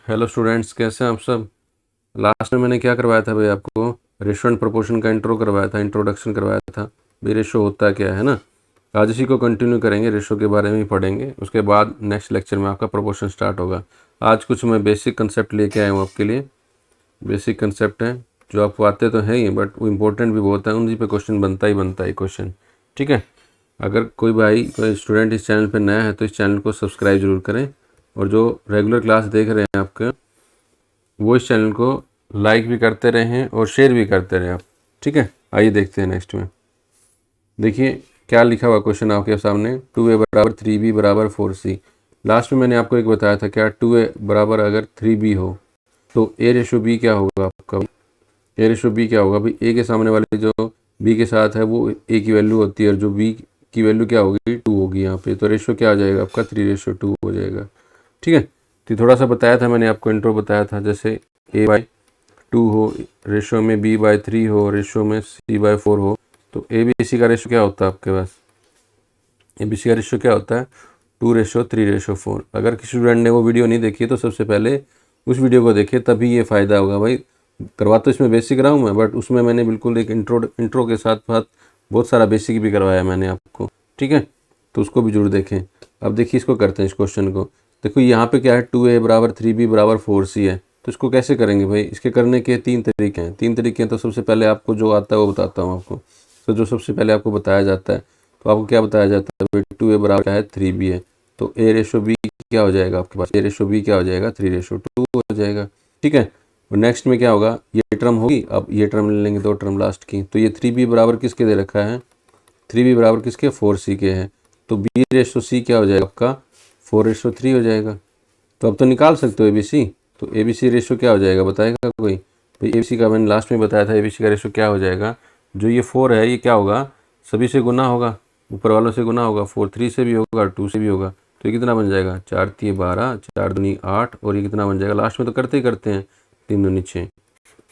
Hello students, कैसे हैं आप सब। लास्ट में मैंने क्या करवाया था भाई, आपको रेशो एंड प्रोपोर्शन का इंट्रो करवाया था, इंट्रोडक्शन करवाया था भाई। रेशो होता क्या है ना। आज इसी को कंटिन्यू करेंगे, रेशो के बारे में ही पढ़ेंगे। उसके बाद नेक्स्ट लेक्चर में आपका प्रोपोर्शन स्टार्ट होगा। आज कुछ मैं बेसिक कंसेप्ट लेके आया हूँ आपके लिए। बेसिक कंसेप्ट है जो आपको आते तो है ही, बट वो इम्पोर्टेंट भी बहुत है, उन्हीं पे क्वेश्चन बनता ही बनता है क्वेश्चन। ठीक है। अगर कोई भाई कोई स्टूडेंट इस चैनल पर नया है तो इस चैनल को सब्सक्राइब जरूर करें, और जो रेगुलर क्लास देख रहे हैं आपके, वो इस चैनल को लाइक भी करते रहें और शेयर भी करते रहें आप। ठीक है, आइए देखते हैं नेक्स्ट में। देखिए क्या लिखा हुआ क्वेश्चन आपके सामने, 2a बराबर 3b बराबर 4c। लास्ट में मैंने आपको एक बताया था क्या, 2a बराबर अगर 3b हो तो a रेशो b क्या होगा आपका। a रेशो b क्या होगा भाई, a के सामने वाले जो b के साथ है वो a की वैल्यू होती है, और जो b की वैल्यू क्या होगी, 2 होगी यहाँ पे, तो रेशो क्या आ जाएगा आपका 3:2 हो जाएगा। ठीक है, तो थोड़ा सा बताया था मैंने आपको, इंट्रो बताया था, जैसे a/2 हो, रेशो में b/3 हो, रेशो में c/4 हो, तो ए बी सी का रेशो क्या होता है आपके पास, ए बी सी का रेशो क्या होता है 2:3:4। अगर किसी स्टूडेंट ने वो वीडियो नहीं देखी तो सबसे पहले उस वीडियो को देखिए, तभी ये फ़ायदा होगा भाई। करवा तो इसमें बेसिक रहा हूँ मैं, बट उसमें मैंने बिल्कुल एक इंट्रो के साथ साथ बहुत सारा बेसिक भी करवाया मैंने आपको। ठीक है, तो उसको भी जरूर देखें। अब देखिए इसको करते हैं, इस क्वेश्चन को। देखो यहाँ पे क्या है, 2a बराबर 3b बराबर 4c है, तो इसको कैसे करेंगे भाई। इसके करने के 3 तरीके हैं। 3 तरीके हैं, तो सबसे पहले आपको जो आता है वो बताता हूँ आपको। तो जो सबसे पहले आपको बताया जाता है, तो आपको क्या बताया जाता है भाई, 2a बराबर क्या है 3b है, तो a/b क्या हो जाएगा आपके पास, a/b क्या हो जाएगा 3:2 हो जाएगा। ठीक है, और नेक्स्ट में क्या होगा, ये टर्म होगी, अब ये टर्म ले लेंगे, 2 टर्म लास्ट की। तो ये 3b बराबर किसके दे रखा है, 3b बराबर किसके 4c के हैं, तो b/c क्या हो जाएगा आपका 4:3 हो जाएगा। तो अब तो निकाल सकते हो ABC। तो ABC रेशो क्या हो जाएगा बताएगा कोई भाई। ABC का मैंने लास्ट में बताया था, ABC का रेशो क्या हो जाएगा, जो ये 4 है ये क्या होगा, सभी से गुना होगा, ऊपर वालों से गुना होगा, 4 3 से भी होगा, 2 से भी होगा, तो ये कितना बन जाएगा 4 3 12, 4 दूनी 8, और ये कितना बन जाएगा, लास्ट में तो करते ही करते हैं 3 दूनी 6।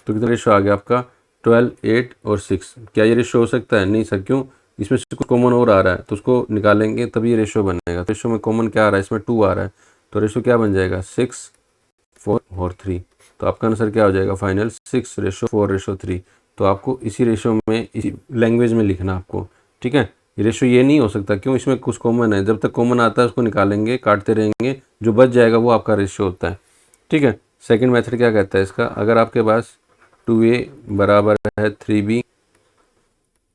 तो कितना रेशो आ गया आपका 12 8 और 6। क्या ये रेशो हो सकता है, नहीं सर, क्यों, इसमें से कुछ कॉमन और आ रहा है, तो उसको निकालेंगे तभी ये रेशो बनेगा। तो रेशो में कॉमन क्या आ रहा है, इसमें 2 आ रहा है, तो रेशो क्या बन जाएगा 6 4 और 3। तो आपका आंसर क्या हो जाएगा फाइनल 6:4:3। तो आपको इसी रेशो में, इसी लैंग्वेज में लिखना आपको। ठीक है, ये रेशो ये नहीं हो सकता, क्यों, इसमें कुछ कॉमन है, जब तक कॉमन आता है उसको निकालेंगे, काटते रहेंगे, जो बच जाएगा वो आपका रेशो होता है। ठीक है, सेकंड मेथड क्या कहता है इसका, अगर आपके पास 2a बराबर है 3b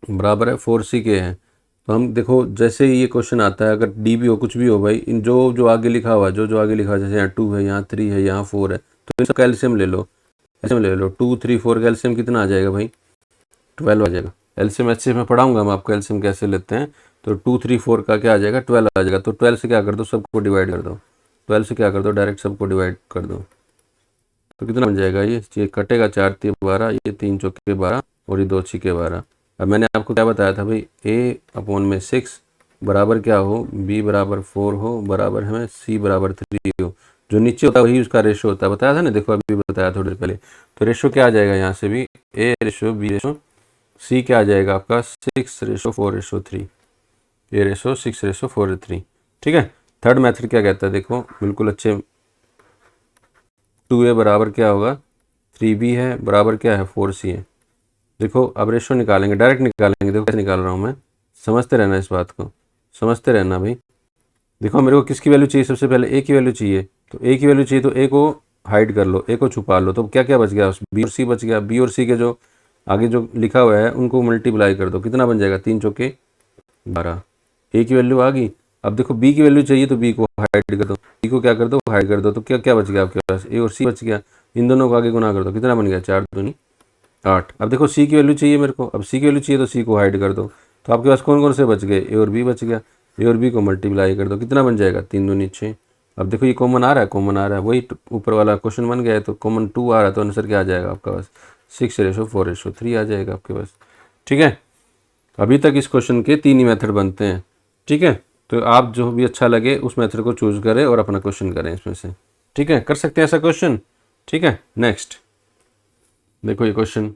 बराबर है 4c के हैं, तो हम देखो जैसे ही ये क्वेश्चन आता है, अगर डी भी हो कुछ भी हो भाई, इन जो जो आगे लिखा हुआ, जो आगे लिखा हुआ, जैसे यहाँ 2 है, यहाँ 3 है, यहाँ 4 है, तो इसका कैल्शियम ले लो, एल्शियम ले लो। 2 3 4 का एल्शियम कितना आ जाएगा भाई 12 आ जाएगा। एल्शियम अच्छे में पढ़ाऊंगा मैं आपको एल्शियम कैसे लेते हैं। तो 2 3 4 का क्या आ जाएगा 12 आ जाएगा। तो 12 से क्या कर दो, सबको डिवाइड कर दो, 12 से क्या कर दो, डायरेक्ट सबको डिवाइड कर दो। तो कितना बन जाएगा, ये कटेगा, 4 3 12, ये 3 चौके 12, और ये 2 छक्के 12। अब मैंने आपको क्या बताया था भाई, a/6 बराबर क्या हो, b बराबर 4 हो, बराबर हमें c बराबर 3 हो। जो नीचे होता है वही उसका रेशो होता है, बताया था ना, देखो अभी बताया थोड़ी देर पहले। तो रेशो क्या आ जाएगा यहाँ से भी, a/b/c क्या आ जाएगा आपका 6:4:3, a/6:4:3। ठीक है, थर्ड मेथड क्या कहता है, देखो बिल्कुल अच्छे, 2a बराबर क्या होगा 3b है, बराबर क्या है 4c है। देखो अब रेशो निकालेंगे, डायरेक्ट निकालेंगे, देखो कैसे निकाल रहा हूँ मैं, समझते रहना इस बात को, समझते रहना भाई। देखो मेरे को किसकी वैल्यू चाहिए, सबसे पहले ए की वैल्यू चाहिए, तो ए की वैल्यू चाहिए, तो ए को हाइड कर लो, ए को छुपा लो, तो क्या क्या बच गया, बी और सी बच गया। बी और सी के जो आगे जो लिखा हुआ है उनको मल्टीप्लाई कर दो, कितना बन जाएगा 3 चौके 12, ए की वैल्यू आ गई। अब देखो बी की वैल्यू चाहिए, तो बी को हाइड कर दो, बी को क्या कर दो हाइड कर दो, तो क्या क्या बच गया आपके पास, ए और सी बच गया। इन दोनों को आगे गुना कर दो, कितना बन गया 4 दूनी 8। अब देखो सी की वैल्यू चाहिए मेरे को, अब सी की वैल्यू चाहिए तो सी को हाइड कर दो, तो आपके पास कौन कौन से बच गए, ए और बी बच गया। ए और बी को मल्टीप्लाई कर दो, कितना बन जाएगा 3 दूनी 6। अब देखो ये कॉमन आ रहा है, कॉमन आ रहा है, वही ऊपर वाला क्वेश्चन बन गया है, तो कॉमन 2 आ रहा है, तो आंसर क्या आ जाएगा आपका पास 6:4:3 आ जाएगा आपके पास। ठीक है, अभी तक इस क्वेश्चन के 3 ही मेथड बनते हैं। ठीक है, तो आप जो भी अच्छा लगे उस मेथड को चूज करें और अपना क्वेश्चन करें इसमें से। ठीक है, कर सकते हैं ऐसा क्वेश्चन। ठीक है, नेक्स्ट देखो ये क्वेश्चन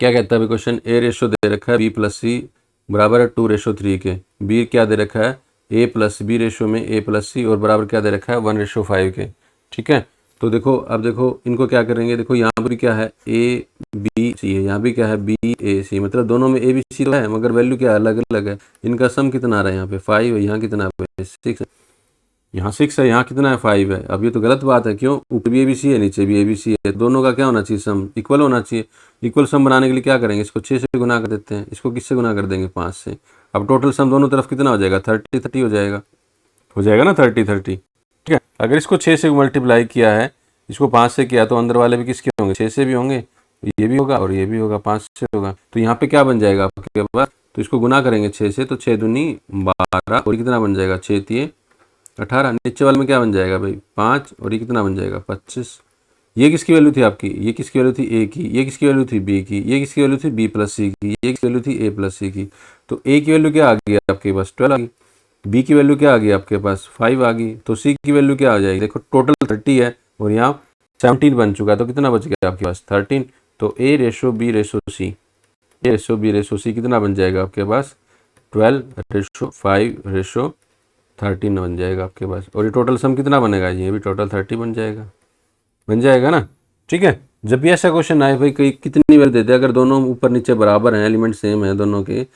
क्या कहता है अभी, क्वेश्चन ए रेशो दे रखा है b+c बराबर है 2:3 के, बी क्या दे रखा है a+b रेशो में a+c, और बराबर क्या दे रखा है 1:5 के। ठीक है, तो देखो अब देखो इनको क्या करेंगे, देखो यहाँ पर क्या है ए बी सी है, यहाँ भी क्या है बी ए सी, मतलब दोनों में ए बी सी तो है मगर वैल्यू क्या अलग अलग है। इनका सम कितना आ रहा है, यहाँ पे 5 है, यहाँ कितना है 6 है, यहाँ 6 है, यहाँ कितना है 5 है। अब ये तो गलत बात है, क्यों, ऊपर भी ए बी सी है नीचे भी ए बी सी है, दोनों का क्या होना चाहिए, सम इक्वल होना चाहिए। इक्वल सम बनाने के लिए क्या करेंगे, इसको 6 से गुना कर देते हैं, इसको किससे गुना कर देंगे 5 से। अब टोटल सम दोनों तरफ कितना हो जाएगा 30 हो जाएगा ना 30। ठीक है, अगर इसको 6 से मल्टीप्लाई किया है, इसको 5 से किया, तो अंदर वाले भी किसके होंगे 6 से भी होंगे, ये भी होगा और ये भी होगा 5 से होगा। तो यहाँ पे क्या बन जाएगा आपके पास, तो इसको गुना करेंगे 6 से, तो 6 दूनी 12 और कितना बन जाएगा 6 तिये 18। नीचे वाले में क्या बन जाएगा भाई 5 और ये कितना बन जाएगा 25। ये किसकी वैल्यू थी आपकी, ये किसकी वैल्यू थी ए की, ये किसकी वैल्यू थी बी की, ये किसकी वैल्यू थी बी प्लस सी की, ये किसकी वैल्यू थी ए प्लस सी की। तो ए की वैल्यू क्या आ गई आपके पास 12 आ गई, बी की वैल्यू क्या आ गई आपके पास 5 आ गई, तो सी की वैल्यू क्या आ जाएगी, देखो टोटल 30 है और यहाँ 17 बन चुका है, तो कितना बच गया आपके पास 13। तो ए रेशो बी रेशो सी, ए रेशो बी रेशो सी कितना बन जाएगा आपके पास 12:5:13 बन जाएगा आपके पास। और ये टोटल सम कितना बनेगा, ये भी टोटल 30 बन जाएगा ना। ठीक है, जब भी ऐसा क्वेश्चन आए भाई कहीं कितनी वैल्यू देते हैं, अगर दोनों ऊपर नीचे बराबर हैं, एलिमेंट सेम है दोनों के,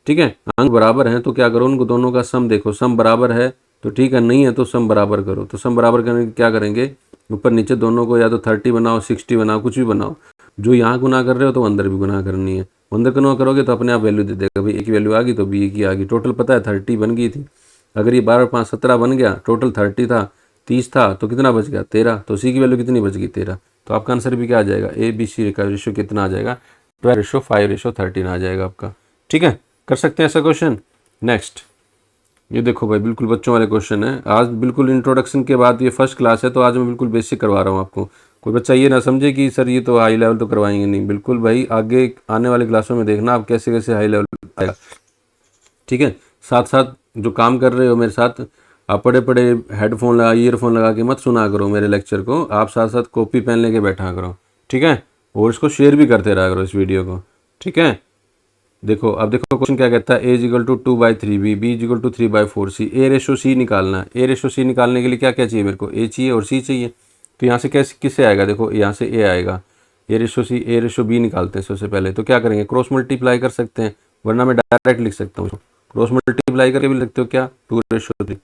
ठीक है, अंक बराबर हैं, तो क्या करो उनको दोनों का सम देखो, सम बराबर है तो ठीक है, नहीं है तो सम बराबर करो। तो सम बराबर करने के क्या करेंगे, ऊपर नीचे दोनों को या तो 30 बनाओ 60 बनाओ, कुछ भी बनाओ, जो यहाँ गुना कर रहे हो तो अंदर भी गुना करनी है, अंदर गुना करोगे तो अपने आप वैल्यू दे देगा, भाई ए की वैल्यू आ गई तो बी की आ गई। टोटल पता है 30 बन गई थी, अगर ये 12 5 17 बन गया, टोटल 30 था 30 था, तो कितना बच गया 13, तो सी की वैल्यू कितनी बच गई 13। तो आपका आंसर भी क्या आ जाएगा, ए बी सी का रेशो कितना आ जाएगा 12:5:13 आ जाएगा आपका। ठीक है, कर सकते हैं ऐसा क्वेश्चन। नेक्स्ट, ये देखो भाई बिल्कुल बच्चों वाले क्वेश्चन है, आज बिल्कुल इंट्रोडक्शन के बाद, ये फर्स्ट क्लास है तो आज मैं बिल्कुल बेसिक करवा रहा हूँ आपको। कोई बच्चा ये ना समझे कि सर ये तो हाई लेवल तो करवाएंगे नहीं, बिल्कुल भाई आगे आने वाले क्लासों में देखना आप कैसे कैसे हाई लेवल आएगा। ठीक है, साथ साथ जो काम कर रहे हो मेरे साथ, आप पड़े पड़े हेडफोन लगा ईयरफोन लगा के मत सुना करो मेरे लेक्चर को, आप साथ साथ कॉपी पेन लेके बैठा करो। ठीक है, और इसको शेयर भी करते रहा करो इस वीडियो को। ठीक है, देखो अब देखो क्वेश्चन क्या कहता है, a=2/3 b, b=3/4 c, ए रेशो सी निकालना है। ए रेशो सी निकालने के लिए क्या क्या चाहिए मेरे को, ए चाहिए और सी चाहिए। तो यहाँ से कैसे किससे आएगा, देखो यहाँ से ए आएगा, ए रेशो सी ए रेशो बी निकालते हैं सबसे पहले। तो क्या करेंगे, क्रॉस मल्टीप्लाई कर सकते हैं, वरना मैं डायरेक्ट लिख सकता हूँ, क्रॉस मल्टीप्लाई करके भी लिख सकते हो क्या 2:3।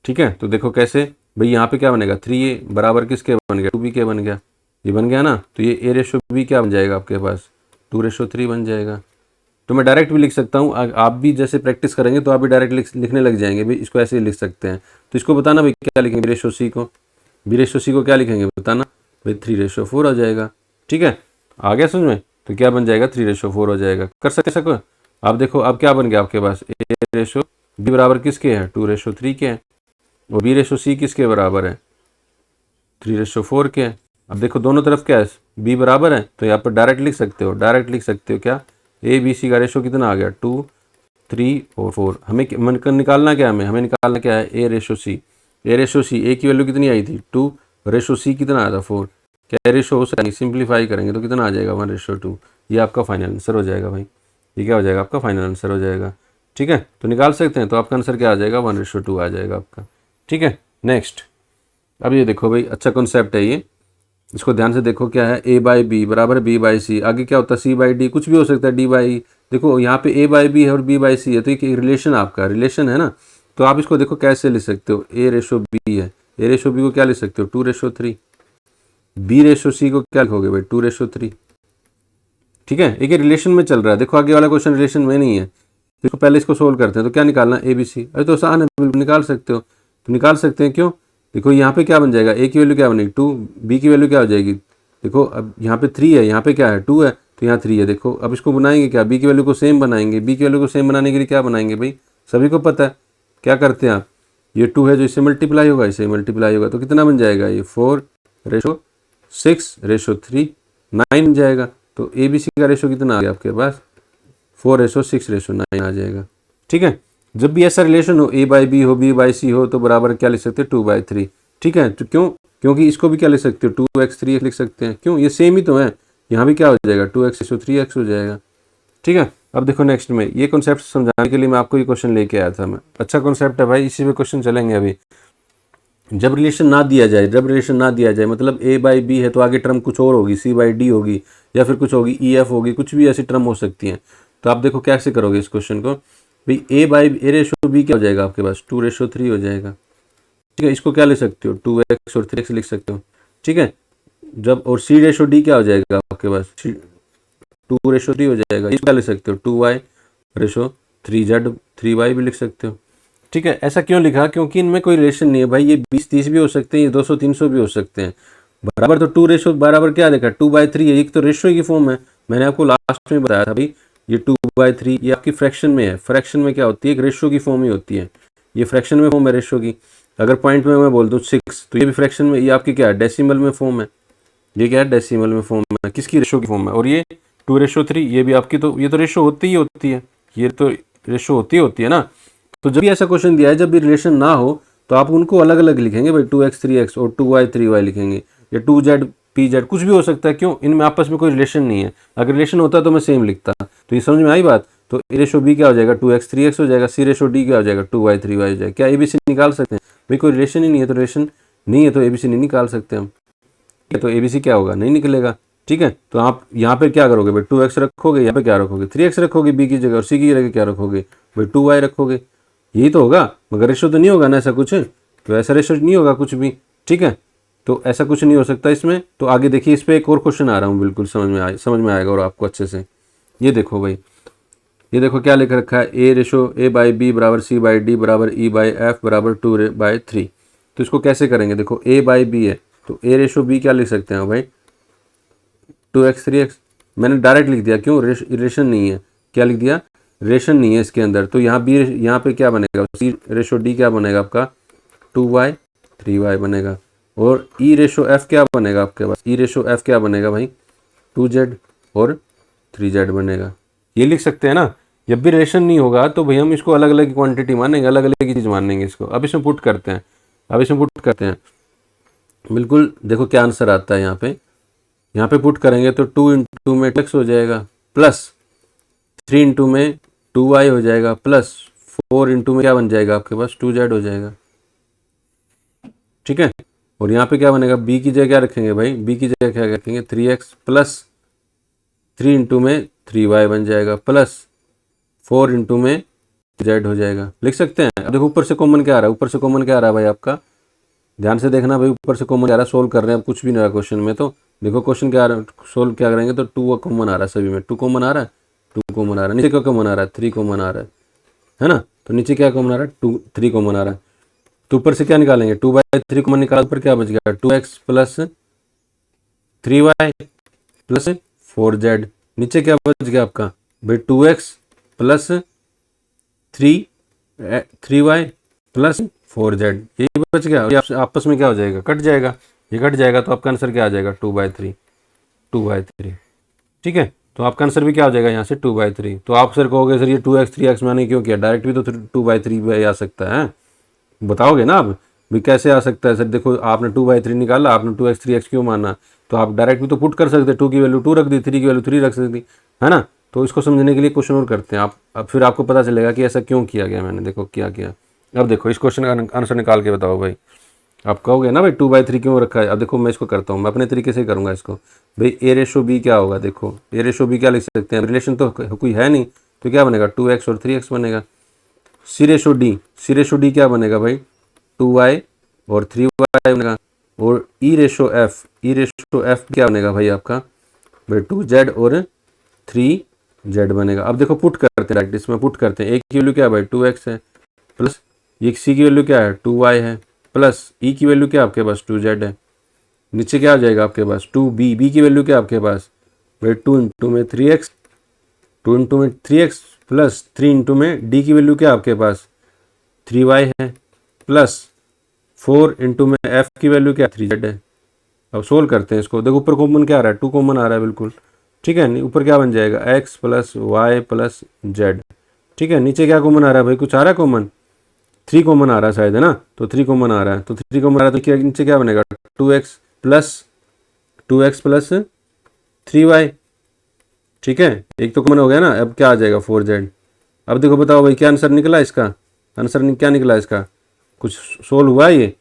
ठीक है, तो देखो कैसे भाई, यहाँ पे क्या बनेगा 3a बराबर किसके बन गया 2b के बन गया, ये बन गया ना। तो ये a रेशो b क्या बन जाएगा आपके पास 2:3 बन जाएगा। तो मैं डायरेक्ट भी लिख सकता हूँ, आप भी जैसे प्रैक्टिस करेंगे तो आप भी डायरेक्ट लिखने लग जाएंगे, भाई इसको ऐसे ही लिख सकते हैं। तो इसको बताना भाई क्या लिखेंगे, बी रेशो सी को क्या लिखेंगे बताना भाई 3:4 हो जाएगा। ठीक है, आ गया समझ में, तो क्या बन जाएगा 3:4 हो जाएगा। कर सकते सको आप, देखो अब क्या बन गया आपके पास, ए रेशो बी बराबर किसके है 2:3 के है, और बी रेशो सी किसके बराबर है 3:4 के है। अब देखो दोनों तरफ क्या है बी बराबर है, तो यहाँ पर डायरेक्ट लिख सकते हो, डायरेक्ट लिख सकते हो क्या, ए बी सी का रेशो कितना आ गया 2 3 और 4। हमें निकालना क्या है, हमें निकालना क्या है ए रेशो सी, ए रेशो सी, ए की वैल्यू कितनी आई थी 2, रेशो सी कितना आया था 4, क्या रेशो हो सकेंगे, सिंप्लीफाई करेंगे तो कितना आ जाएगा 1:2। ये आपका फाइनल आंसर हो जाएगा भाई, ये क्या हो जाएगा आपका फाइनल आंसर हो जाएगा। ठीक है, तो निकाल सकते हैं, तो आपका आंसर क्या आ जाएगा 1:2 आ जाएगा आपका। ठीक है, नेक्स्ट, अब ये देखो भाई अच्छा कॉन्सेप्ट है ये, इसको ध्यान से देखो क्या है, a/b बराबर b/c, आगे क्या होता है c/d, कुछ भी हो सकता है d/e। देखो यहाँ पे a/b है और b/c है, तो ये रिलेशन आपका रिलेशन है ना। तो आप इसको देखो कैसे लिख सकते हो, a रेशो b है, a रेशो b को क्या लिख सकते हो 2:3, b रेशो c को क्या लिखोगे भाई 2:3। ठीक है, एक रिलेशन में चल रहा है, देखो आगे वाला क्वेश्चन रिलेशन में नहीं है, देखो पहले इसको सोल्व करते हैं। तो क्या निकालना ABC, अरे तो आसान है बिल्कुल निकाल सकते हो, तो निकाल सकते हैं। क्यों, देखो यहाँ पे क्या बन जाएगा, ए की वैल्यू क्या बनेगी 2, बी की वैल्यू क्या हो जाएगी, देखो अब यहाँ पे 3 है, यहाँ पे क्या है 2 है, तो यहाँ 3 है। देखो अब इसको बनाएंगे क्या, बी की वैल्यू को सेम बनाएंगे, बी की वैल्यू को सेम बनाने के लिए क्या बनाएंगे भाई, सभी को पता है क्या करते हैं आप, ये 2 है जो इससे मल्टीप्लाई होगा, इससे मल्टीप्लाई होगा, तो कितना बन जाएगा ये 4:6:3 9 बन जाएगा। तो ABC का रेशो कितना आ गया आपके पास 4:6:9 आ जाएगा। ठीक है, जब भी ऐसा रिलेशन हो a/b हो b/c हो, तो बराबर क्या लिख सकते हैं 2/3। ठीक है, तो क्यों, क्योंकि इसको भी क्या लिख सकते हो 2x 3x लिख सकते हैं, क्यों ये सेम ही तो है, यहाँ भी क्या हो जाएगा 2x 3x हो जाएगा। ठीक है, अब देखो नेक्स्ट में ये कॉन्सेप्ट समझाने के लिए मैं आपको ये क्वेश्चन लेके आया था मैं, अच्छा कॉन्सेप्ट है भाई, इसी पे क्वेश्चन चलेंगे अभी। जब रिलेशन ना दिया जाए मतलब ए बाई बी है तो आगे टर्म कुछ और होगी, सी बाई डी होगी या फिर कुछ होगी, ई एफ होगी, कुछ भी ऐसी टर्म हो सकती हैं। तो आप देखो कैसे करोगे इस क्वेश्चन को, भाई ए रेशो बी क्या हो जाएगा आपके पास, 2:3 हो जाएगा। ठीक है, इसको क्या लिख सकते हो, 2x और 3x लिख सकते हो। ठीक है, जब और सी रेशो डी क्या हो जाएगा आपके पास, 2:3 हो जाएगा। इसको क्या लिख सकते हो, 2y रेशो 3z 3y भी लिख सकते हो। ठीक है, ऐसा क्यों लिखा, क्योंकि इनमें कोई रिलेशन नहीं है भाई, ये 20-30 भी हो सकते हैं, ये 200-300 भी हो सकते हैं। बराबर तो 2 रेशो बराबर क्या देखा, 2/3 है, एक तो रेशो की फॉर्म है। मैंने आपको लास्ट में बताया था भाई, ये 2/3 ये आपकी फ्रैक्शन में है। फ्रैक्शन में क्या होती है, एक रेशो की फॉर्म ही होती है, ये फ्रैक्शन में फॉर्म है रेशो की। अगर पॉइंट में मैं बोल दूँ 6 तो ये भी फ्रैक्शन में, ये आपकी क्या है, डेसिमल में फॉर्म है। ये क्या है, डेसिमल में फॉर्म है, किसकी, रेशो की फॉर्म है। और ये 2:3 ये भी आपकी, तो ये तो रेशो होती ही होती है, ये तो रेशो होती है ना। तो जब भी ऐसा क्वेश्चन दिया है, जब भी रिलेशन ना हो तो आप उनको अलग अलग लिखेंगे भाई, 2x 3x और 2y 3y लिखेंगे, या 2z pz कुछ भी हो सकता है। क्यों, इनमें आपस में कोई रिलेशन नहीं है। अगर रिलेशन होता तो मैं सेम लिखता। तो ये समझ में आई बात। तो ए रेशो बी क्या हो जाएगा, 2x 3x हो जाएगा, सी रेशो डी क्या हो जाएगा, 2y 3y हो जाएगा। क्या ABC निकाल सकते हैं भाई, कोई रिलेशन ही नहीं है तो रिलेशन नहीं है तो ABC नहीं निकाल सकते हम। तो ABC क्या होगा, नहीं निकलेगा। ठीक है, तो आप यहाँ पे क्या करोगे भाई, 2x रखोगे, यहाँ पे क्या रखोगे, 3x रखोगे बी की जगह, और सी की जगह क्या रखोगे भाई, 2y रखोगे। यही तो होगा, मगर रेशो तो नहीं होगा ना ऐसा कुछ, तो ऐसा रेशो नहीं होगा कुछ भी। ठीक है, तो ऐसा कुछ नहीं हो सकता इसमें। तो आगे देखिए, इस पर एक और क्वेश्चन आ रहा हूँ, बिल्कुल समझ में आएगा और आपको अच्छे से। ये देखो भाई, ये देखो क्या लिख रखा है, ए रेशो ए बाई बी बराबर सी बाई डी बराबर ई बाई एफ बराबर 2/3। तो इसको कैसे करेंगे, देखो ए बाई बी है तो ए रेशो बी क्या लिख सकते हैं भाई, 2x 3x। मैंने डायरेक्ट लिख दिया, क्यों, रिलेशन नहीं है। क्या लिख दिया, रिलेशन नहीं है इसके अंदर। तो यहाँ बी, यहाँ पे क्या बनेगा, सी रेशो डी क्या बनेगा आपका, 2y 3y बनेगा। और ई रेशो एफ क्या बनेगा आपके पास, ई रेशो एफ क्या बनेगा भाई, 2z और 3z बनेगा। ये लिख सकते हैं ना। जब भी रिलेशन नहीं होगा तो भाई हम इसको अलग अलग क्वांटिटी मानेंगे, अलग अलग चीज़ मानेंगे इसको। अब इसमें पुट करते हैं, बिल्कुल देखो क्या आंसर आता है यहाँ पे पुट करेंगे तो 2 में x हो जाएगा, प्लस 3 में 2y हो जाएगा, प्लस 4 में क्या बन जाएगा आपके पास, 2z हो जाएगा। ठीक है, और यहाँ पे क्या बनेगा, b की जगह क्या रखेंगे भाई, b की जगह क्या रखेंगे, 3x प्लस 3 में 3y बन जाएगा, प्लस 4 में z हो जाएगा। लिख सकते हैं। अब देखो ऊपर से कॉमन क्या आ रहा है, भाई आपका ध्यान से देखना भाई, ऊपर से कॉमन आ रहा है, सोल्व कर रहे हैं। अब कुछ भी नहीं आ रहा क्वेश्चन में, तो देखो क्वेश्चन क्या आ रहा है, सोल्व क्या करेंगे तो 2 कॉमन आ रहा है सभी में, 2 कॉमन आ रहा है, 2 कॉमन आ रहा है, नीचे क्या कॉमन आ रहा है, 3 कॉमन आ रहा है ना। तो नीचे क्या कॉमन आ रहा है, 3 कॉमन आ रहा है। तो ऊपर से क्या निकालेंगे, 2/3 कॉमन निकाला, ऊपर क्या बच गया, 2x plus 3y plus 4z। नीचे क्या बच गया आपका भाई, 2x plus 3y plus 4z, यही बच गया। ये आपस में क्या हो जाएगा, कट जाएगा, ये कट जाएगा तो आपका आंसर क्या आ जाएगा, 2/3। ठीक है, तो आपका आंसर भी क्या हो जाएगा यहाँ से, 2/3। तो आप सर कहोगे सर ये 2x 3x मैंने क्यों किया, डायरेक्ट भी तो 2/3 आ सकता है, बताओगे ना आप भी कैसे आ सकता है। सर देखो आपने 2/3 निकाला, आपने 2x 3x क्यों माना, तो आप डायरेक्ट भी तो पुट कर सकते, 2 की वैल्यू 2 रख दी, 3 की वैल्यू 3 रख सकती है ना। तो इसको समझने के लिए क्वेश्चन और करते हैं आप, अब फिर आपको पता चलेगा कि ऐसा क्यों किया गया मैंने। देखो क्या किया, अब देखो इस क्वेश्चन का आंसर निकाल के बताओ भाई। आप कहोगे ना भाई 2/3 क्यों रखा है। अब देखो मैं इसको करता हूँ, मैं अपने तरीके से करूँगा इसको। भाई ए रेशो बी क्या होगा, देखो ए रेशो बी क्या लिख सकते हैं, रिलेशन तो कोई है नहीं, तो क्या बनेगा 2x और 3x बनेगा। सी रेशो डी क्या बनेगा भाई, 2y और 3y बनेगा। और ई रेशो एफ क्या बनेगा भाई आपका, भाई 2z और 3z बनेगा। अब देखो पुट करते हैं, इसमें पुट करते हैं। ए की वैल्यू क्या है भाई, 2x है, प्लस ये सी की वैल्यू क्या है, 2y है, प्लस ई की वैल्यू क्या आपके पास, 2z है। नीचे क्या आ जाएगा आपके पास, 2b, बी की वैल्यू क्या आपके पास भाई, 2 में 3x, 2 में 3x प्लस 3 में डी की वैल्यू क्या आपके पास 3y है, प्लस 4 में f की वैल्यू क्या 3z है। अब सोल्व करते हैं इसको। देखो ऊपर कॉमन क्या आ रहा है, 2 कॉमन आ रहा है बिल्कुल। ठीक है, ऊपर क्या बन जाएगा, x plus Y plus z। ठीक है, नीचे क्या कॉमन आ रहा है भाई, कुछ आ रहा है कॉमन, 3 कॉमन आ रहा है शायद, है ना। तो 3 कॉमन आ रहा है, तो 3 कॉमन आ रहा है तो नीचे क्या बनेगा, 2x प्लस 3y। ठीक है, एक तो कॉमन हो गया ना। अब क्या आ जाएगा 4z। अब देखो बताओ भाई क्या आंसर निकला इसका, आंसर क्या निकला इसका, कुछ सोल्व हुआ ये,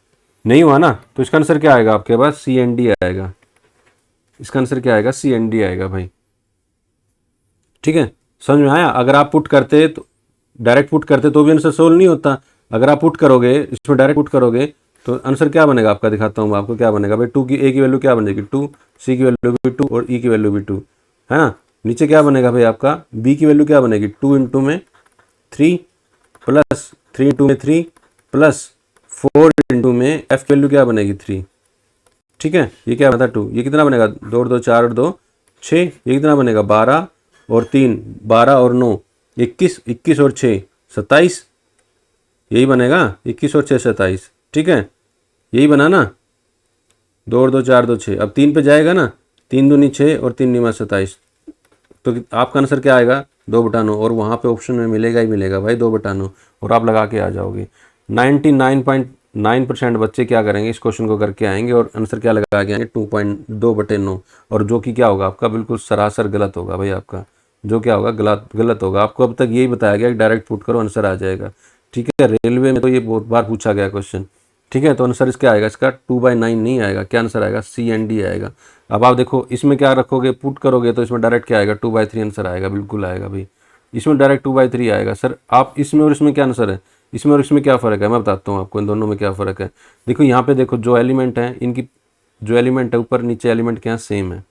नहीं हुआ ना, तो इसका आंसर क्या आएगा आपके पास, सी एन डी आएगा। इसका आंसर क्या आएगा, सी एन डी आएगा भाई। ठीक है, समझ में आया। अगर आप पुट करते तो डायरेक्ट पुट करते तो भी आंसर सोल्व नहीं होता। अगर आप पुट करोगे इसमें, डायरेक्ट पुट करोगे तो आंसर क्या बनेगा आपका, दिखाता हूँ मैं आपको क्या बनेगा भाई। टू की ए की वैल्यू क्या बनेगी 2, सी की वैल्यू भी 2 और ई की वैल्यू भी 2, है ना। नीचे क्या बनेगा भाई आपका, बी की वैल्यू क्या बनेगी 2 इंटू में 3 प्लस 3 इंटू में 3 प्लस 4 इंटू में एफ की वैल्यू क्या बनेगी 3। ठीक है, ये क्या बता 2, ये कितना बनेगा 2 और 2 4 और 2 6, ये कितना बनेगा 12 और 3 12 और 9 21, 21 और 6 27, यही बनेगा 21 और 6 27। ठीक है, यही बना ना, 2 और 2 4 2 6। अब 3 पे जाएगा ना, 3 दूनी 6 और 3 निमा 27, तो आपका आंसर क्या आएगा 2/9। और वहाँ पे ऑप्शन में मिलेगा ही मिलेगा भाई 2/9, और आप लगा के आ जाओगे। 99.9% बच्चे क्या करेंगे, इस क्वेश्चन को करके आएंगे और आंसर क्या लगा के आएंगे 2.2/9, और जो कि क्या होगा आपका बिल्कुल सरासर गलत होगा भाई आपका, जो क्या होगा गलत होगा। आपको अब तक यही बताया गया कि डायरेक्ट पुट करो आंसर आ जाएगा। ठीक है, रेलवे में तो ये बहुत बार पूछा गया क्वेश्चन। ठीक है, तो आंसर इसका आएगा, इसका 2/9 नहीं आएगा, क्या आंसर आएगा सी एन डी आएगा। अब आप देखो इसमें क्या रखोगे, पुट करोगे तो इसमें डायरेक्ट क्या आएगा 2/3 आंसर आएगा, बिल्कुल आएगा भाई। इसमें डायरेक्ट 2/3 आएगा। सर आप इसमें और इसमें क्या आंसर है, इसमें और इसमें क्या फ़र्क है, मैं बताता हूँ आपको इन दोनों में क्या फ़र्क है। देखो यहाँ पे देखो जो एलिमेंट है इनकी, जो एलिमेंट है ऊपर नीचे एलिमेंट क्या है सेम है,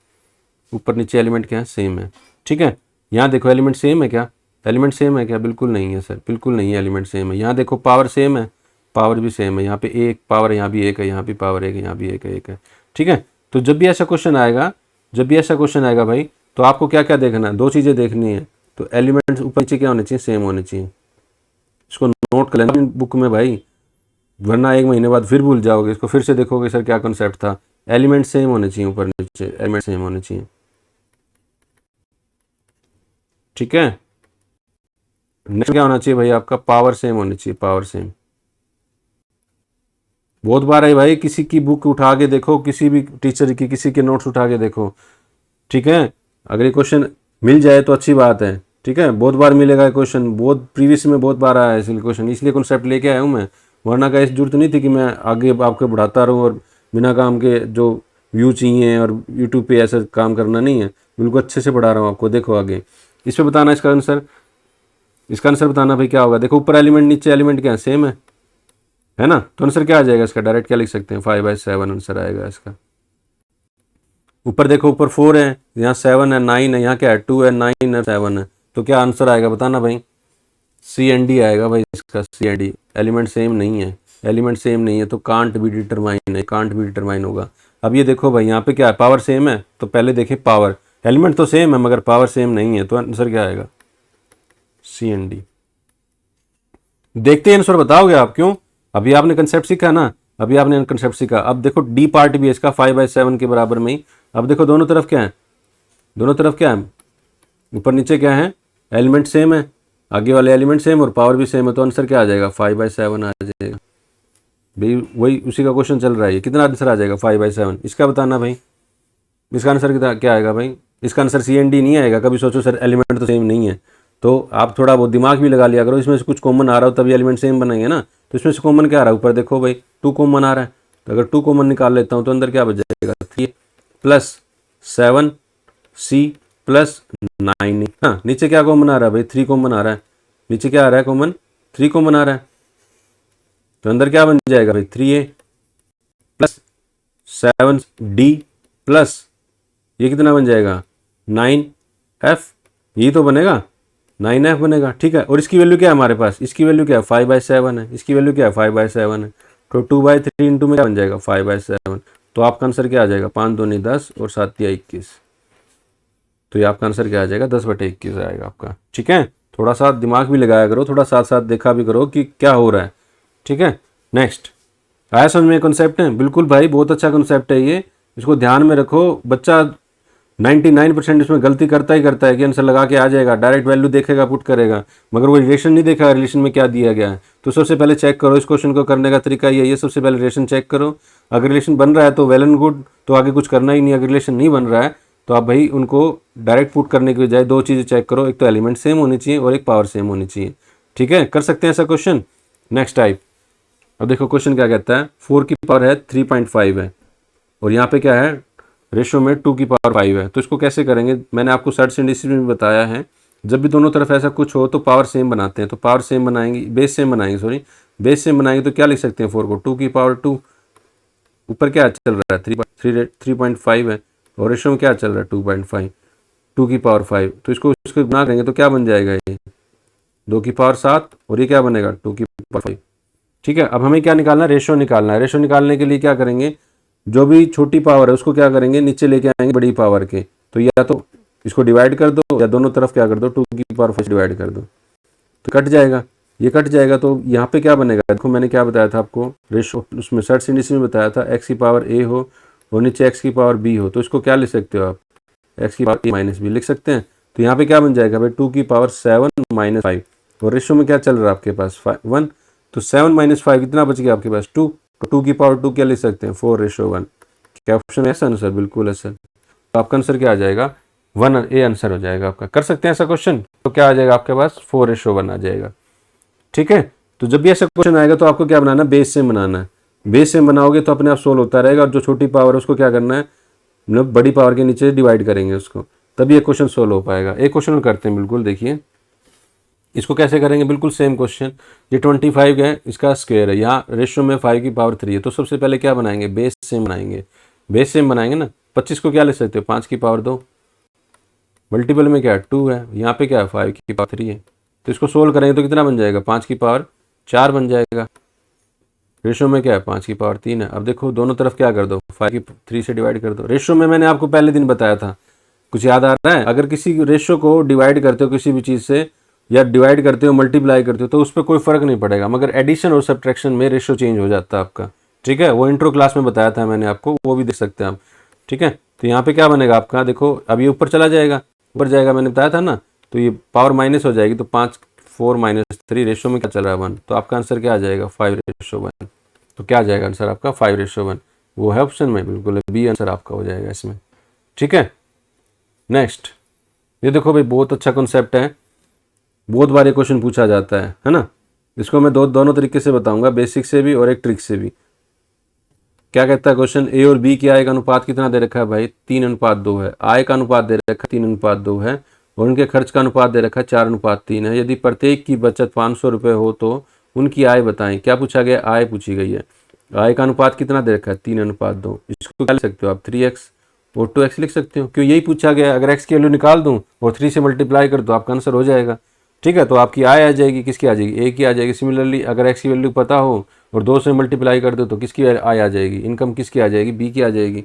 ऊपर नीचे एलिमेंट क्या है सेम है। ठीक है, यहाँ देखो एलिमेंट सेम है क्या, एलिमेंट सेम है क्या, बिल्कुल नहीं है सर, बिल्कुल नहीं है, एलिमेंट सेम है। यहाँ देखो पावर सेम है, पावर भी सेम है, यहाँ पे एक पावर, यहाँ भी एक है, यहाँ भी पावर एक है, यहाँ भी एक है। ठीक है, तो जब भी ऐसा क्वेश्चन आएगा, जब भी ऐसा क्वेश्चन आएगा भाई, तो आपको क्या क्या देखना है, दो चीज़ें देखनी है। तो एलिमेंट्स ऊपर नीचे क्या होने चाहिए, सेम होने चाहिए। इसको नोट कर लेना बुक में भाई, वरना एक महीने बाद फिर भूल जाओगे, इसको फिर से देखोगे सर क्या कॉन्सेप्ट था। एलिमेंट सेम होने चाहिए, ऊपर नीचे एलिमेंट सेम होने चाहिए। ठीक है, नेक्स्ट क्या होना चाहिए भाई आपका, पावर सेम होनी चाहिए, पावर सेम। बहुत बार है भाई, किसी की बुक उठा के देखो, किसी भी टीचर की, किसी के नोट्स उठा के देखो। ठीक है, अगर ये क्वेश्चन मिल जाए तो अच्छी बात है। ठीक है, बहुत बार मिलेगा क्वेश्चन, बहुत प्रीवियस में बहुत बार आया है इसलिए क्वेश्चन, इसलिए कॉन्सेप्ट लेके आया हूँ मैं। वरना का इस जरूरत नहीं थी कि मैं आगे आपको बढ़ाता रहूँ और बिना काम के जो व्यू चाहिए और यूट्यूब पे ऐसा काम करना नहीं है, बिल्कुल अच्छे से पढ़ा रहा हूँ आपको। देखो आगे इस पर बताना इसका आंसर, इसका आंसर बताना भाई क्या होगा। देखो ऊपर एलिमेंट नीचे एलिमेंट क्या है, सेम है ना। तो आंसर क्या आ जाएगा इसका, डायरेक्ट क्या लिख सकते हैं 5/7 आंसर आएगा इसका। ऊपर देखो ऊपर 4 है, यहाँ 7 है, 9 है, यहाँ क्या है 2 है, 9 है, 7 है, तो क्या आंसर आएगा बताना भाई, सी एन डी आएगा भाई इसका, C N D. Element same नहीं है, एलिमेंट सेम नहीं है तो कांट बी डिटरमाइन है, कांट बी डिटरमाइन होगा। अब ये देखो भाई यहाँ पे क्या है, पावर सेम है, तो पहले देखें पावर, एलिमेंट तो सेम है मगर पावर सेम नहीं है, तो आंसर क्या आएगा सी एन डी। देखते हैं आंसर बताओगे आप, क्यों, अभी आपने कंसेप्ट सीखा ना, अभी आपने कंसेप्ट सीखा। अब देखो डी पार्ट भी है इसका 5/7 के बराबर में ही। अब देखो दोनों तरफ क्या है, दोनों तरफ क्या है, ऊपर नीचे क्या है, एलिमेंट सेम है, आगे वाले एलिमेंट सेम और पावर भी सेम है, तो आंसर क्या आ जाएगा 5/7 आ जाएगा भाई। वही उसी का क्वेश्चन चल रहा है, कितना आंसर आ जाएगा 5/7, इसका बताना भाई। इसका आंसर कितना क्या आएगा भाई, इसका आंसर सी एन डी नहीं आएगा। कभी सोचो सर एलिमेंट तो सेम नहीं है, तो आप थोड़ा बहुत दिमाग भी लगा लिया करो, इसमें से कुछ कॉमन आ रहा हो तभी एलिमेंट सेम बनेंगे ना। तो इसमें से कॉमन क्या आ रहा है, ऊपर देखो भाई 2 कॉमन आ रहा है, तो अगर 2 कॉमन निकाल लेता हूँ तो अंदर क्या बच जाएगा 3 प्लस 7 सी प्लस 9। हाँ, नीचे क्या कॉमन आ रहा है भाई 3 कॉमन आ रहा है, नीचे क्या आ रहा है कॉमन 3 कॉमन आ रहा है, तो अंदर क्या बन जाएगा भाई 3a प्लस 7d प्लस ये कितना बन जाएगा 9f, यही तो बनेगा 9f बनेगा। ठीक है, और इसकी वैल्यू क्या है हमारे पास, इसकी वैल्यू क्या है 5/7 है, इसकी वैल्यू क्या है 5/7 है, तो 2/3 इंटू में क्या बन जाएगा 5/7। तो आपका आंसर क्या आ जाएगा 5 दूनी 10 और 7 या 21, तो ये आपका आंसर क्या आ जाएगा 10/21 आएगा आपका। ठीक है, थोड़ा सा दिमाग भी लगाया करो, थोड़ा साथ साथ देखा भी करो कि क्या हो रहा है। ठीक है, नेक्स्ट आया समझ में कॉन्सेप्ट है, बिल्कुल भाई बहुत अच्छा कॉन्सेप्ट है ये, इसको ध्यान में रखो। बच्चा 99% इसमें गलती करता ही करता है कि आंसर लगा के आ जाएगा, डायरेक्ट वैल्यू देखेगा पुट करेगा, मगर वो रिलेशन नहीं देखा रिलेशन में क्या दिया गया है। तो सबसे पहले चेक करो, इस क्वेश्चन को करने का तरीका ये सबसे पहले रिलेशन चेक करो। अगर रिलेशन बन रहा है तो वेल एंड गुड, तो आगे कुछ करना ही नहीं। अगर रिलेशन नहीं बन रहा है तो आप भाई उनको डायरेक्ट पुट करने की बजाय दो चीज़ें चेक करो, एक तो एलिमेंट सेम होनी चाहिए और एक पावर सेम होनी चाहिए। ठीक है, कर सकते हैं ऐसा क्वेश्चन। नेक्स्ट टाइप अब देखो क्वेश्चन क्या कहता है, 4 की पावर है 3.5 है और यहाँ पे क्या है, रेशो में 2 की पावर 5 है। तो इसको कैसे करेंगे, मैंने आपको सर्च इंडिसेस में बताया है, जब भी दोनों तरफ ऐसा कुछ हो तो पावर सेम बनाते हैं। तो पावर सेम बनाएंगे, बेस सेम बनाएंगे, सॉरी बेस सेम बनाएंगे तो क्या लिख सकते हैं 4 को, 2 की पावर 2, ऊपर क्या चल रहा है 3.5 है और रेशो में क्या चल रहा है 2.5, 2 की पावर 5। तो इसको गुना करेंगे तो क्या बन जाएगा, ये 2 की पावर 7 और ये क्या बनेगा 2 की पावर 5। ठीक है, अब हमें क्या निकालना है, रेशो निकालना है। रेशो निकालने के लिए क्या करेंगे, जो भी छोटी पावर है उसको क्या करेंगे, नीचे लेके आएंगे बड़ी पावर के। तो या तो इसको डिवाइड कर दो या दोनों तरफ क्या कर दो 2 की पावर 5 डिवाइड कर दो, तो कट जाएगा, ये कट जाएगा। तो यहाँ पे क्या बनेगा, देखो मैंने क्या बताया था आपको, रेशो उसमें सर्च इंडिस में बताया था एक्स की पावर ए हो और नीचे एक्स की पावर बी हो, तो इसको क्या लिख सकते हो आप, एक्स की पावर ए माइनस बी लिख सकते हैं। तो यहाँ पे क्या बन जाएगा भाई 2 की पावर 7 माइनस 5 और रेशो में क्या चल रहा है आपके पास 1, तो 7 माइनस 5 कितना बच गया आपके पास 2, तो 2 की पावर 2 क्या लिख सकते हैं 4:1। क्या ऑप्शन है आंसर, बिल्कुल है सर। तो आपका आंसर क्या आ जाएगा 1 ए आंसर हो जाएगा आपका। कर सकते हैं ऐसा क्वेश्चन, तो क्या आ जाएगा आपके पास 4:1 आ जाएगा। ठीक है, तो जब भी ऐसा क्वेश्चन आएगा तो आपको क्या बनाना है, बेस सेम बनाना है। बेस सेम बनाओगे तो अपने आप सोल्व होता रहेगा और जो छोटी पावर है उसको क्या करना है, मतलब बड़ी पावर के नीचे डिवाइड करेंगे उसको, तभी ये क्वेश्चन सोल्व हो पाएगा। एक क्वेश्चन करते हैं, बिल्कुल देखिए इसको कैसे करेंगे, बिल्कुल सेम क्वेश्चन। ये 25 है, इसका स्क्वायर है, यहाँ रेशियो में 5 की पावर 3 है। तो सबसे पहले क्या बनाएंगे, बेस सेम बनाएंगे। बेस सेम बनाएंगे ना, 25 को क्या ले सकते हो 5 की पावर 2, मल्टीपल में क्या है 2 है, यहाँ पे क्या है 5 की पावर 3 है। तो इसको सोल्व करेंगे तो कितना बन जाएगा 5 की पावर 4 बन जाएगा। रेशो में क्या है 5 की पावर 3 है। अब देखो दोनों तरफ क्या कर दो 5 की 3 से डिवाइड कर दो। रेशो में मैंने आपको पहले दिन बताया था, कुछ याद आ रहा है, अगर किसी रेशो को डिवाइड करते हो किसी भी चीज़ से या डिवाइड करते हो मल्टीप्लाई करते हो तो उस पर कोई फर्क नहीं पड़ेगा, मगर एडिशन और सब्ट्रैक्शन में रेशो चेंज हो जाता है आपका। ठीक है, वो इंट्रो क्लास में बताया था मैंने आपको, वो भी देख सकते हैं आप। ठीक है, तो यहाँ पे क्या बनेगा आपका, देखो अब ये ऊपर चला जाएगा, ऊपर जाएगा मैंने बताया था ना, तो ये पावर माइनस हो जाएगी, तो 5 4 माइनस 3 रेशो में क्या चल रहा है 1, तो आपका आंसर क्या आ जाएगा 5:1। तो क्या आ जाएगा आंसर आपका 5:1, वो है ऑप्शन में, बिल्कुल बी आंसर आपका हो जाएगा इसमें। ठीक है, नेक्स्ट ये देखो भाई बहुत अच्छा कॉन्सेप्ट है, बहुत बार ये क्वेश्चन पूछा जाता है ना। इसको मैं दोनों तरीके से बताऊंगा, बेसिक से भी और एक ट्रिक से भी। क्या कहता है क्वेश्चन, ए और बी की आय का अनुपात कितना दे रखा है भाई 3:2 है। आय का अनुपात दे रखा है 3:2 है और उनके खर्च का अनुपात दे रखा है 4:3 है। यदि प्रत्येक की बचत 500 रुपये हो तो उनकी आय बताएं। क्या पूछा गया, आय पूछी गई है। आय का अनुपात कितना दे रखा है 3:2, इसको क्या लिख सकते हो आप 3x और 2x लिख सकते हो, क्यों यही पूछा गया। अगर x की वैल्यू निकाल दूं और 3 से मल्टीप्लाई कर दो आपका आंसर हो जाएगा। ठीक है, तो आपकी आय आ जाएगी, किसकी आ जाएगी, ए की आ जाएगी। सिमिलरली अगर x की वैल्यू पता हो और 2 से मल्टीप्लाई कर दो तो किसकी आय आ जाएगी, इनकम किसकी आ जाएगी, बी की आ जाएगी।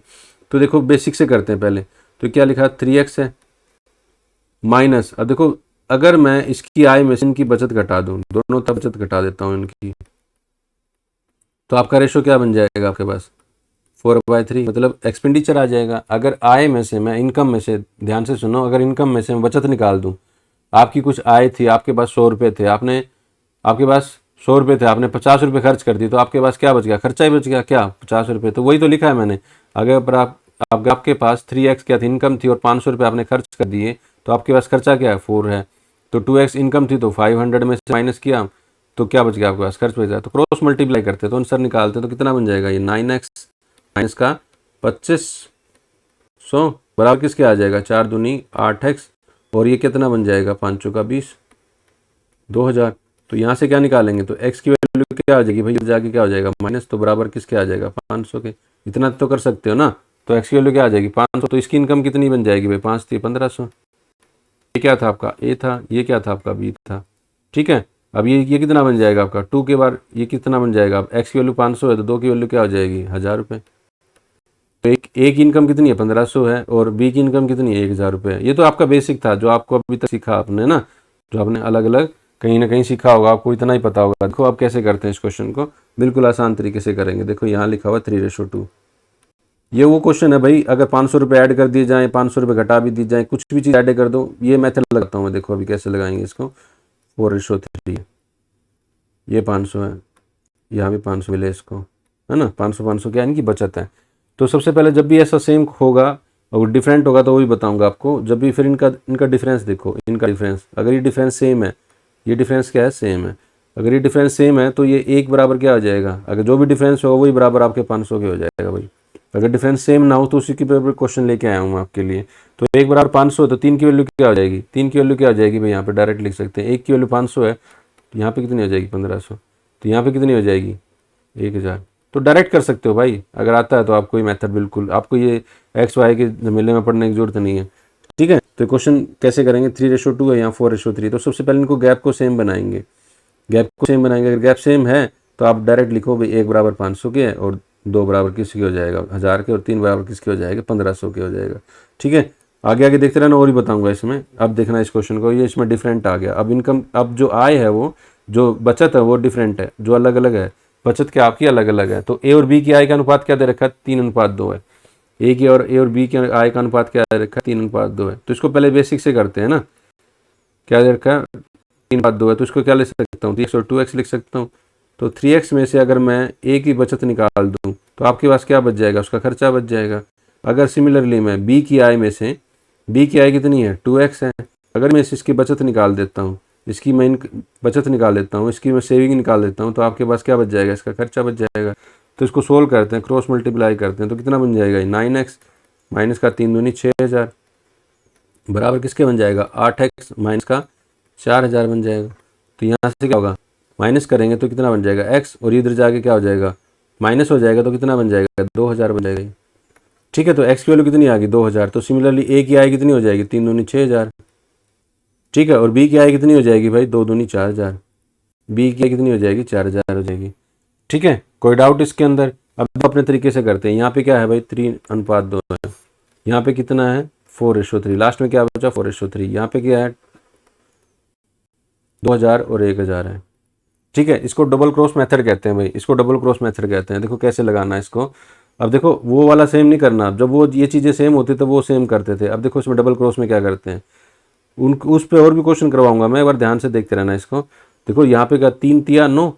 तो देखो बेसिक से करते हैं पहले, तो क्या लिखा 3x है माइनस, अब देखो अगर मैं इसकी आय में से इनकी बचत घटा दूं, दोनों तरफ बचत घटा देता हूं इनकी, तो आपका रेशो क्या बन जाएगा आपके पास 4/3, मतलब एक्सपेंडिचर आ जाएगा। अगर आय में से मैं इनकम में से, ध्यान से सुनो, अगर इनकम में से मैं बचत निकाल दूं, आपकी कुछ आय थी, आपके पास 100 रुपये थे, आपके पास 100 रुपये थे, आपने 50 रुपये खर्च कर दिए, तो आपके पास क्या बच गया, खर्चा ही बच गया क्या 50 रुपये। तो वही तो लिखा है मैंने, अगर आपके पास 3x क्या थी, इनकम थी और 500 रुपये आपने खर्च कर दिए, तो आपके पास खर्चा क्या है 4 है। तो 2x इनकम थी तो 500 में से माइनस किया तो क्या बच गया आपके पास, खर्च बच गया। तो क्रॉस मल्टीप्लाई करते तो आंसर निकालते तो कितना बन जाएगा, ये 9x माइनस का 2500 बराबर किसके आ जाएगा 4 दूनी 8x और ये कितना बन जाएगा 5 चौका 20, 2000। तो यहाँ से क्या निकालेंगे, तो x की वैल्यू क्या आ जाएगी भाई, जाके क्या हो जाएगा माइनस, तो बराबर किसके आ जाएगा 500 के। इतना तो कर सकते हो ना, तो x की वैल्यू क्या आ जाएगी 500, तो इसकी इनकम कितनी बन जाएगी भाई 5 थी 1500। ये क्या था आपका ए था, ये क्या था आपका बी था। ठीक है, अब ये कितना बन जाएगा आपका 2 के बार, ये कितना बन जाएगा, अब x की वैल्यू 500 है तो 2 की वैल्यू क्या हो जाएगी 1000 रुपये। तो ए की इनकम कितनी है 1500 है और बी की इनकम कितनी है 1000 रुपये है। ये तो आपका बेसिक था जो आपको अभी तक सीखा आपने ना, जो आपने अलग अलग कहीं ना कहीं सीखा होगा, आपको इतना ही पता होगा। देखो आप कैसे करते हैं इस क्वेश्चन को, बिल्कुल आसान तरीके से करेंगे। देखो यहाँ लिखा हुआ 3:2, ये वो क्वेश्चन है भाई, अगर 500 रुपये ऐड कर दिए जाएँ, 500 रुपये घटा भी दी जाए, कुछ भी चीज़ ऐड कर दो, ये मेथड लगाता हूँ मैं। देखो अभी कैसे लगाएंगे इसको, 4:3, ये 500 है, यहाँ भी 500 मिले इसको, है ना, 500 क्या इनकी बचत है। तो सबसे पहले जब भी ऐसा सेम होगा और डिफरेंट होगा तो वो भी बताऊंगा आपको। जब भी फिर इनका डिफरेंस देखो, इनका डिफरेंस, अगर ये डिफरेंस सेम है, ये डिफरेंस क्या है सेम है, अगर ये डिफरेंस सेम है तो ये एक बराबर क्या हो जाएगा, अगर जो भी डिफरेंस होगा वही बराबर आपके 500 के हो जाएगा भाई। अगर डिफरेंस सेम ना हो तो उसी के ऊपर क्वेश्चन लेके आया हूँ आपके लिए। तो एक बराबर 500 तो 3 की वैल्यू क्या हो जाएगी, 3 की वैल्यू क्या हो जाएगी भाई, यहाँ पे डायरेक्ट लिख सकते हैं। 1 की वैल्यू 500 है तो यहाँ पे कितनी हो जाएगी 1500, तो यहाँ पे कितनी हो जाएगी 1000। तो डायरेक्ट कर सकते हो भाई, अगर आता है तो आपको ये मेथड, बिल्कुल आपको ये एक्स वाई के झमेले में पढ़ने की जरूरत नहीं है। ठीक है, तो क्वेश्चन कैसे करेंगे, 3:2 है यहाँ 4:3। तो सबसे पहले इनको गैप को सेम बनाएंगे, गैप को सेम बनाएंगे। अगर गैप सेम है तो आप डायरेक्ट लिखो भाई 1 बराबर 500 के है और 2 बराबर किसके हो जाएगा 1000 के, और 3 बराबर किसके हो जाएगा 1500 के हो जाएगा। ठीक है, आगे आगे देखते रहना और ही बताऊंगा इसमें। अब देखना इस क्वेश्चन को, ये इसमें डिफरेंट आ गया। अब इनकम, अब जो आय है वो, जो बचत है वो डिफरेंट है, जो अलग अलग है, बचत क्या आपकी अलग अलग है। तो ए और बी की आय का अनुपात क्या दे रखा है 3:2 है। ए और बी की आय का अनुपात क्या दे रखा है 3:2 है। तो इसको पहले बेसिक से करते हैं ना, क्या दे रखा है 3:2 है। तो इसको क्या लिख सकता हूँ 3x और 2x लिख सकता हूँ। तो 3x में से अगर मैं ए की बचत निकाल दूँ तो आपके पास क्या बच जाएगा, उसका खर्चा बच जाएगा। अगर सिमिलरली मैं बी की आय में से, बी की आय कितनी है 2x है, अगर मैं इसकी बचत निकाल देता हूँ, इसकी मैं बचत निकाल देता हूँ, इसकी मैं सेविंग निकाल देता हूँ, तो आपके पास क्या बच जाएगा, इसका खर्चा बच जाएगा। तो इसको सोल्व करते हैं, क्रॉस मल्टीप्लाई करते हैं, तो कितना बन जाएगा 9x माइनस का 3 दूनी 6000 बराबर किसके बन जाएगा 8x माइनस का 4000 बन जाएगा। तो यहाँ से क्या होगा, माइनस करेंगे तो कितना बन जाएगा x, और इधर जाके क्या हो जाएगा माइनस हो जाएगा, तो कितना बन जाएगा 2000 बन जाएगा। ठीक है, तो x की वैल्यू कितनी आ गई 2000। तो सिमिलरली a की आय कितनी हो जाएगी 3 दूनी 6000। ठीक है, और b की आय कितनी हो जाएगी भाई 2 दूनी 4000, b की आय कितनी हो जाएगी 4000 हो जाएगी। ठीक है, कोई डाउट इसके अंदर। अब तो अपने तरीके से करते हैं। यहाँ पे क्या है भाई 3:2 है, यहाँ पे कितना है 4:3, लास्ट में क्या बचा 4:3, यहाँ पे क्या है 2000 और 1000 है। ठीक है, इसको डबल क्रॉस मेथड कहते हैं भाई, इसको डबल क्रॉस मेथड कहते हैं। देखो कैसे लगाना है इसको। अब देखो वो वाला सेम नहीं करना, जब वो ये चीज़ें सेम होती तो वो सेम करते थे। अब देखो इसमें डबल क्रॉस में क्या करते हैं, उस पर और भी क्वेश्चन करवाऊंगा मैं, एक बार ध्यान से देखते रहना इसको। देखो यहाँ पे क्या 3 तिया 9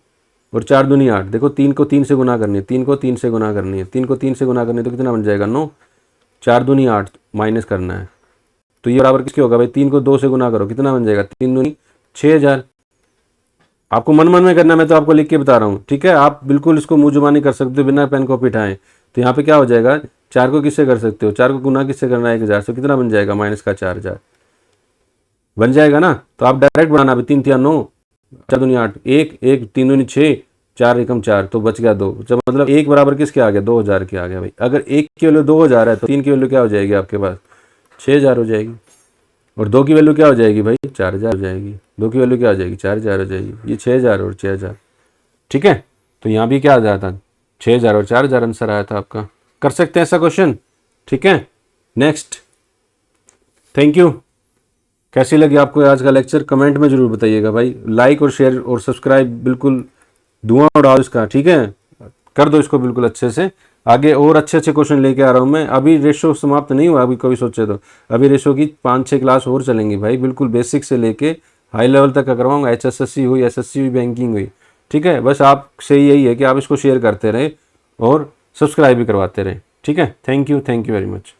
और 4 दूनी 8। देखो 3 को 3 से गुना करनी है, 3 को 3 से गुना करनी है, 3 को 3 से गुना करनी है, तो कितना बन जाएगा 9, 4 दूनी 8 माइनस करना है। तो ये बराबर किसके होगा भाई 3 को 2 से गुना करो, कितना बन जाएगा 3 दूनी 6000। आपको मन मन में करना, मैं तो आपको लिख के बता रहा हूँ। ठीक है, आप बिल्कुल इसको मुँह जुबानी कर सकते हो बिना पेन कॉपी उठाएं। तो यहाँ पे क्या हो जाएगा 4 को किससे कर सकते हो, 4 को गुना किससे करना है 1000 से, कितना बन जाएगा माइनस का 4000 बन जाएगा ना। तो आप डायरेक्ट बनाना, अभी 3 तिया 9, 4 दूनी 8, 1 3 दूनी 6, 4 एकम 4, तो बच गया 2। जब मतलब 1 बराबर किसके आ गया 2000 के आ गया भाई। अगर 1 की वैल्यू 2000 है तो 3 की वैल्यू क्या हो जाएगी आपके पास 6000 हो जाएगी, और 2 की वैल्यू क्या हो जाएगी भाई 4000 हो जाएगी। 2 की वैल्यू क्या हो जाएगी 4000 हो जाएगी, ये 6000 और 6000। ठीक है, तो यहाँ भी क्या आ जाता 6000 और 4000 आंसर आया था आपका। कर सकते हैं ऐसा क्वेश्चन। ठीक है, नेक्स्ट। Thank you. कैसी लगी आपको आज का लेक्चर कमेंट में जरूर बताइएगा भाई। लाइक और शेयर और सब्सक्राइब बिल्कुल धुआं उड़ाओ इसका। ठीक है, कर दो इसको बिल्कुल अच्छे से। आगे और अच्छे अच्छे क्वेश्चन लेके आ रहा हूँ मैं। अभी रेशो समाप्त नहीं हुआ, अभी कभी सोचे तो अभी रेशो की 5-6 क्लास और चलेंगी भाई, बिल्कुल बेसिक से लेके हाई लेवल तक का करवाऊंगा। HSSC हुई, SSC हुई, बैंकिंग हुई। ठीक है, बस आपसे यही है कि आप इसको शेयर करते रहे और सब्सक्राइब भी करवाते रहे। ठीक है, थैंक यू वेरी मच।